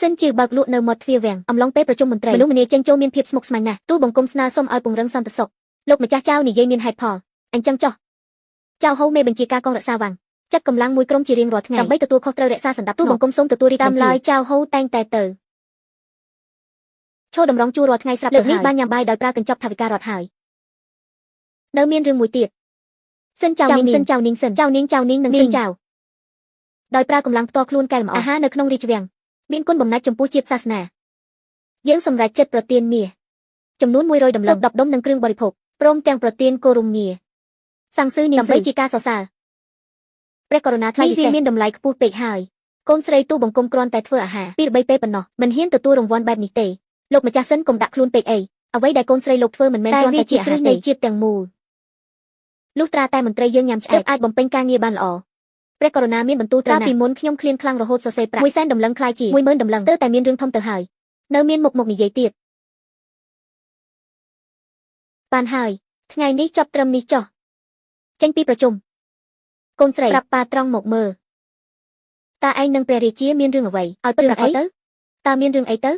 សិនជាបើកលក់នៅមាត់ទ្វារវាំងអំឡុងពេលប្រជុំមន្ត្រីមនុស្សម្នាចេញចូលមានភាពស្មុគស្មាញណាស់ទូបង្គំស្នើសុំឲ្យពង្រឹងសន្តិសុខលោកម្ចាស់ចៅនិយាយមានហេតុផលអញ្ចឹងចុះចៅហៅមេបញ្ជាការកងរក្សាវាំងចាត់កម្លាំងមួយក្រុមជារៀងរាល់ថ្ងៃដើម្បីទទួលខុសត្រូវរក្សាសណ្ដាប់ទូបង្គំសូមទទួលរាជតាមឡើយចៅហៅតែងតែទៅឈរតម្រង់ជួររាល់ថ្ងៃស្រាប់លើកនេះបានញ៉ាំបាយដោយប្រើកញ្ចប់ថវិការត់ហើយនៅមានរឿងមួយទៀតសិនចៅនាងសិនចៅនាងសិនចៅនាងចៅនាងនិងសិនចៅដោយប្រើកម្លាំងផ្ទាល់ខ្លួនកែលម្អអាហារនៅក្នុងរាជវាំងមានគុណបំណាច់ចំពោះជាតិសាសនាយើងសម្រេចចិត្តប្រទានមាសចំនួន100ដុល្លារ10ដុំនិងគ្រឿងបរិភោគព្រមទាំងប្រទានគោរមងារសាំងស៊ឺនាងដើម្បីជាការសរសើរព្រះករុណាថ្លៃពិសេសមានតម្លៃខ្ពស់ពេកហើយកូនស្រីទូបង្គំគ្រាន់តែធ្វើអាហារ2-3ពេលប៉ុណ្ណោះមិនហ៊ានទទួលរង្វាន់បែបនេះទេលោកម្ចាស់សិនកុំដាក់ខ្លួនពេកអីអ្វីដែលកូនស្រីលោកធ្វើមិនមែនគ្រាន់តែជាគ្រឹះនៃជាតិទាំងមូលលុះត្រាតែមន្ត្រីយើងញ៉ាំឆ្អែតអាចបំពេញការងារបានល្អព្រះករុណាមានបន្ទូលត្រាពីមុនខ្ញុំឃ្លានខ្លាំងរហូតសរសេរប្រាក់100,000ដំឡឹងខ្លាយជា10,000ដំឡឹងស្ទើរតែមានរឿងធំទៅហើយនៅមានមុខនិយាយទៀតបានហើយថ្ងៃនេះចប់ត្រឹមនេះចុះចេញពីប្រជុំកូនស្រីប្រាប់ប៉ាត្រង់មកមើលតើឯងនិងព្រះរាជាមានរឿងអ្វីឲ្យពិតប្រាកដទៅតើមានរឿងអីទៅ